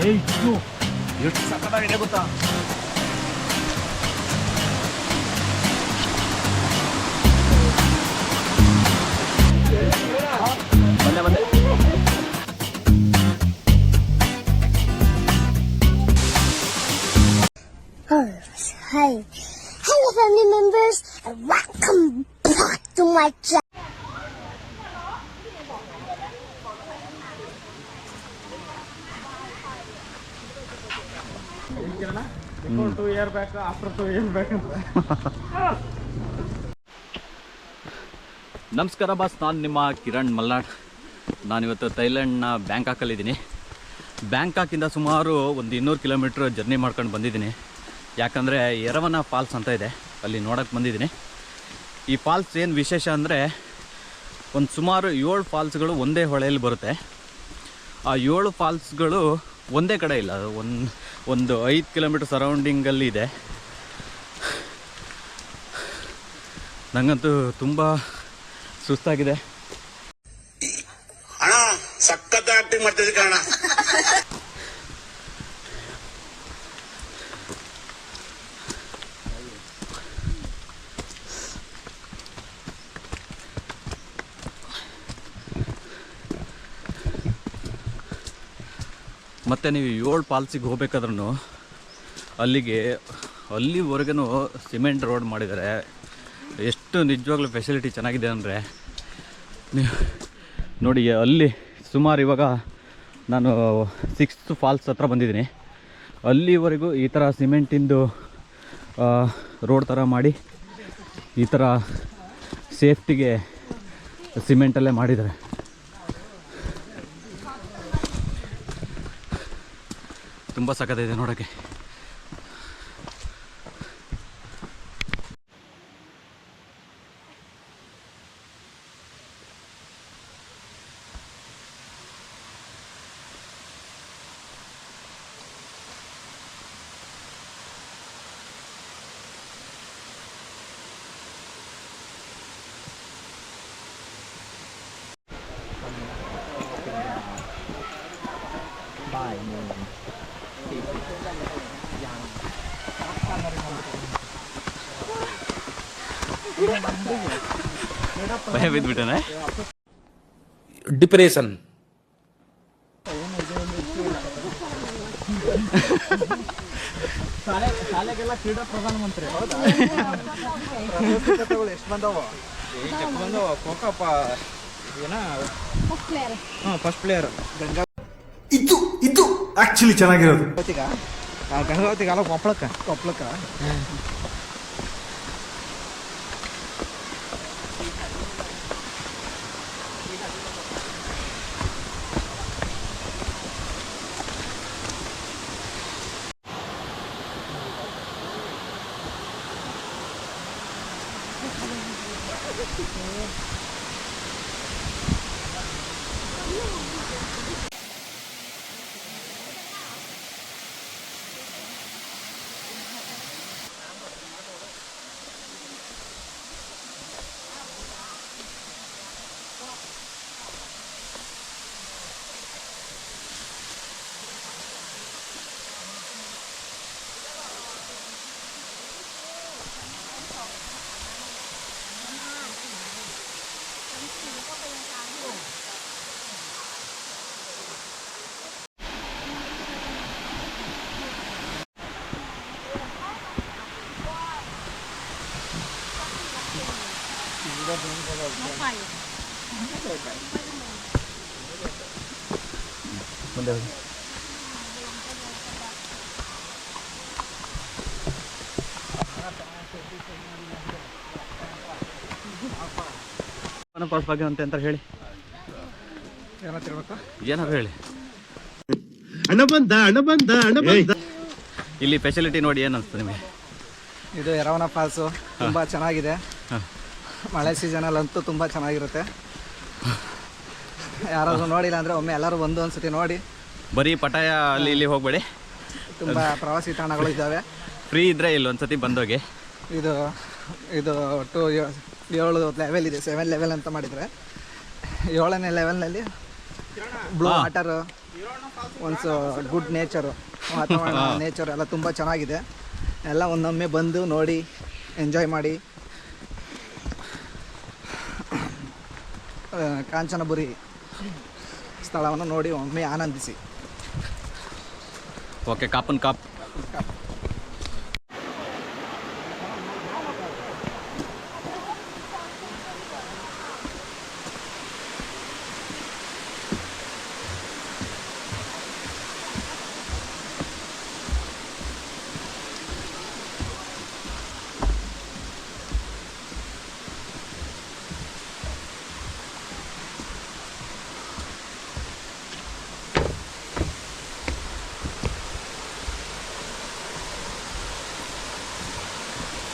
ಇದು ಎಷ್ಟು ಸಖತ್ತಾಗಿದೆ ಗೊತ್ತಾ. ಬಂದೆ Hi. Hello family members and welcome back to my channel. Before 2 years back, after 2 years back. ನಮಸ್ಕಾರ ಬಾಸ್, ನಾನು ನಿಮ್ಮ ಕಿರಣ್ ಮಲ್ನಾಡ್. ನಾನಿವತ್ತು ಥೈಲ್ಯಾಂಡ್ನ ಬ್ಯಾಂಕಾಕಲ್ಲಿದ್ದೀನಿ. ಬ್ಯಾಂಕಾಕಿಂದ ಸುಮಾರು ಒಂದು 200 ಕಿಲೋಮೀಟ್ರ್ ಜರ್ನಿ ಮಾಡ್ಕೊಂಡು ಬಂದಿದ್ದೀನಿ. ಯಾಕಂದರೆ ಎರವನ ಫಾಲ್ಸ್ ಅಂತ ಇದೆ, ಅಲ್ಲಿ ನೋಡೋಕ್ಕೆ ಬಂದಿದ್ದೀನಿ. ಈ ಫಾಲ್ಸ್ ಏನು ವಿಶೇಷ ಅಂದರೆ, ಒಂದು ಸುಮಾರು 7 ಫಾಲ್ಸ್ಗಳು ಒಂದೇ ಹೊಳೆಯಲ್ಲಿ ಬರುತ್ತೆ. ಆ 7 ಫಾಲ್ಸ್ಗಳು ಒಂದೇ ಕಡೆ ಇಲ್ಲ, ಒಂದು 5 ಕಿಲೋಮೀಟ್ರ್ ಸರೌಂಡಿಂಗಲ್ಲಿ ಇದೆ. ನನಗಂತೂ ತುಂಬ ಸುಸ್ತಾಗಿದೆ. ಅಣ್ಣ ಸಖತ್ ಆಕ್ಟಿಂಗ್ ಮಾಡ್ತಿದ್ದೆ ಕಾರಣ. ಮತ್ತು ನೀವು 7 ಫಾಲ್ಸಿಗೆ ಹೋಗ್ಬೇಕಾದ್ರೂ ಅಲ್ಲಿವರೆಗೂ ಸಿಮೆಂಟ್ ರೋಡ್ ಮಾಡಿದ್ದಾರೆ. ಎಷ್ಟು ನಿಜವಾಗ್ಲೂ ಫೆಸಿಲಿಟಿ ಚೆನ್ನಾಗಿದೆ ಅಂದರೆ ನೀವು ನೋಡಿ. ಅಲ್ಲಿ ಸುಮಾರು ಇವಾಗ ನಾನು 6th ಫಾಲ್ಸ್ ಹತ್ರ ಬಂದಿದ್ದೀನಿ. ಅಲ್ಲಿವರೆಗೂ ಈ ಥರ ಸಿಮೆಂಟಿಂದು ರೋಡ್ ಥರ ಮಾಡಿ ಈ ಥರ ಸೇಫ್ಟಿಗೆ ಸಿಮೆಂಟಲ್ಲೇ ಮಾಡಿದ್ದಾರೆ. ತುಂಬ ಸಖತ್ತಿದೆ ನೋಡೋಕ್ಕೆ. ಭಯ ಬಿದ್ದುಬಿಟ್ಟನೆ. ಡಿಪ್ರೆಷನ್. ಶಾಲೆಗೆಲ್ಲ ಕ್ರೀಡಾ ಪ್ರಧಾನಮಂತ್ರಿ. ಹೌದಾ? ಎಷ್ಟು ಬಂದವು? ಬಂದವು. ಖೋಖೋ ಏನ ಫಸ್ಟ್ ಪ್ಲೇಯರ್ ಇದು ಆಕ್ಚುಲಿ ಚೆನ್ನಾಗಿರೋದು. ಗಂಗಾವತಿಗೆ ಅಲ್ಲ, ಕೊಪ್ಪಳಕ್ಕ. ಮುಂದೆ ಹೋಗಿ. ಫಾಲ್ಸ್ ಬಗ್ಗೆ ಅಂತ ಹೇಳಿ, ಏನಾದ್ರು ಹೇಳಿ. ಹಣ ಬಂದ. ಇಲ್ಲಿ ಫೆಸಿಲಿಟಿ ನೋಡಿ, ಏನು ಅನಿಸ್ತು ನಿಮಗೆ? ಇದು ಎರವನ ಫಾಲ್ಸು ತುಂಬ ಚೆನ್ನಾಗಿದೆ. ಮಳೆ ಸೀಸನಲ್ಲಂತೂ ತುಂಬ ಚೆನ್ನಾಗಿರುತ್ತೆ. ಯಾರಾದರೂ ನೋಡಿಲ್ಲ ಅಂದರೆ ಒಮ್ಮೆ ಎಲ್ಲರೂ ಒಂದ್ಸತಿ ನೋಡಿ. ಬರೀ ಪಟಾಯ ಅಲ್ಲಿ ಇಲ್ಲಿ ಹೋಗಬೇಡಿ, ತುಂಬ ಪ್ರವಾಸಿ ತಾಣಗಳು ಇದ್ದಾವೆ. ಫ್ರೀ ಇದ್ದರೆ ಇಲ್ಲಿ ಒಂದ್ಸತಿ ಬಂದೋಗಿ. ಇದು ಒಟ್ಟು 7 ಲೆವೆಲ್ ಇದೆ. 7 ಲೆವೆಲ್ ಅಂತ ಮಾಡಿದರೆ 7ನೇ ಲೆವೆಲ್ನಲ್ಲಿ blue water, once good nature, ವಾತಾವರಣ ನೇಚರ್ ಎಲ್ಲ ತುಂಬ ಚೆನ್ನಾಗಿದೆ. ಎಲ್ಲ ಒಂದೊಮ್ಮೆ ಬಂದು ನೋಡಿ ಎಂಜಾಯ್ ಮಾಡಿ ಕಾಂಚನಬುರಿ ಸ್ಥಳವನ್ನು ನೋಡಿ ಒಮ್ಮೆ ಆನಂದಿಸಿ. ಓಕೆ, ಕಾಪನ್ ಕಾಪ್.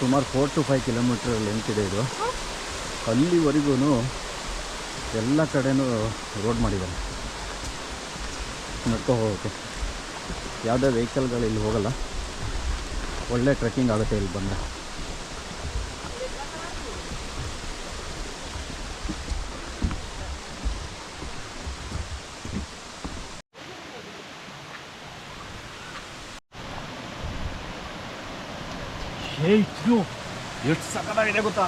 ಸುಮಾರು 4 to 5 ಕಿಲೋಮೀಟ್ರ್ ಲೆಂತ್ ಇದೆ ಇದು. ಅಲ್ಲಿವರೆಗೂ ಎಲ್ಲ ಕಡೆನೂ ರೋಡ್ ಮಾಡಿದ್ದಾರೆ ನಡ್ಕೊ ಹೋಗೋಕ್ಕೆ. ಯಾವುದೇ ವೆಹಿಕಲ್ಗಳು ಇಲ್ಲಿ ಹೋಗಲ್ಲ. ಒಳ್ಳೆ ಟ್ರೆಕ್ಕಿಂಗ್ ಆಗುತ್ತೆ ಇಲ್ಲಿ ಬಂದರೆ. ಎಷ್ಟು ಸಕ್ಕತ್ತಾಗಿದೆ ಗೊತ್ತಾ?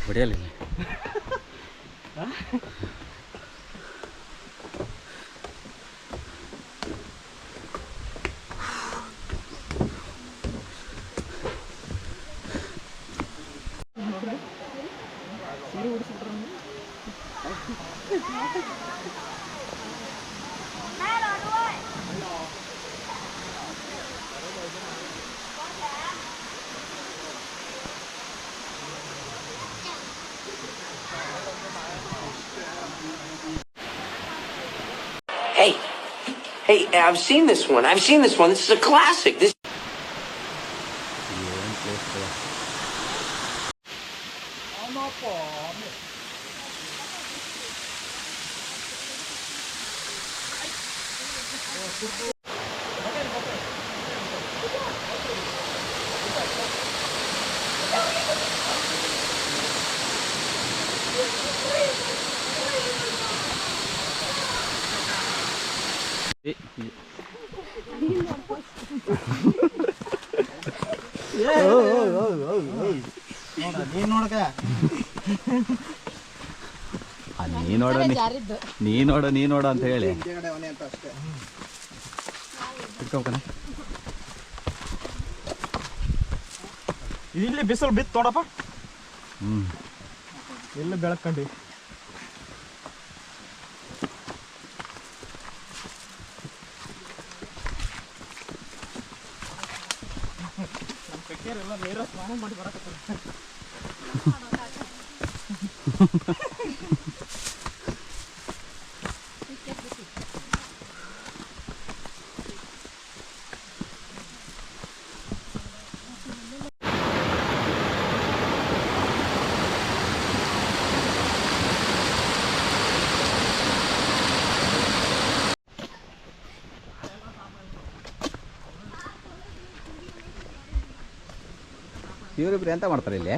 ಹೊಡೆಯಲ್ಲ. Hey, I've seen this one. This is a classic. This. ನೀ ನೋಡ ಅಂತ ಹೇಳಿ ಇಲ್ಲಿ ಬಿಸಿಲು ಬಿತ್ತು ನೋಡಪ್ಪ. ಎಲ್ಲ ಬೆಳಕಂಡಿ. ಎಲ್ಲ ನೇರ ಸ್ನಾನ ಮಾಡಿ ಬರಕತ್ತಾರೆ. ಇವರಿಬ್ರು ಎಂತ ಮಾಡ್ತಾರೆ ಇಲ್ಲಿ?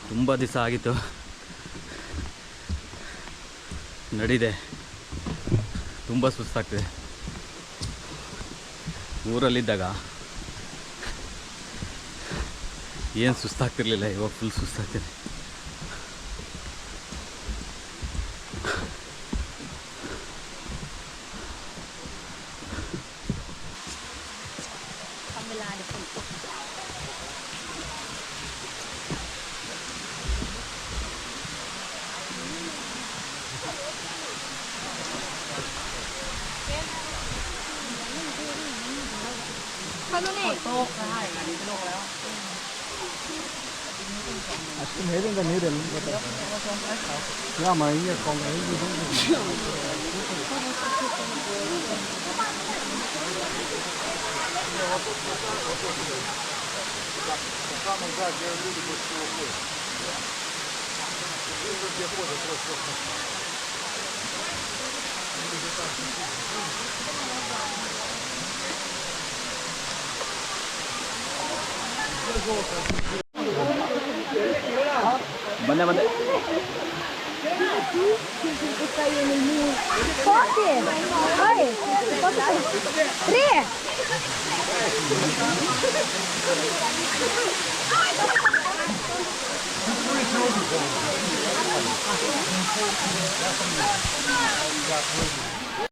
ತುಂಬ ದಿವಸ ಆಗಿತ್ತು ನಡಿದೆ ತುಂಬ ಸುಸ್ತಾಗ್ತಿದೆ. ಊರಲ್ಲಿದ್ದಾಗ ಏನು ಸುಸ್ತಾಗ್ತಿರ್ಲಿಲ್ಲ, ಇವಾಗ ಫುಲ್ ಸುಸ್ತಾಗ್ತಿದೆ. ಅಷ್ಟು ಮೇಲಿಂದ ನೀರೆಲ್ಲ ಬಂದೆ Three.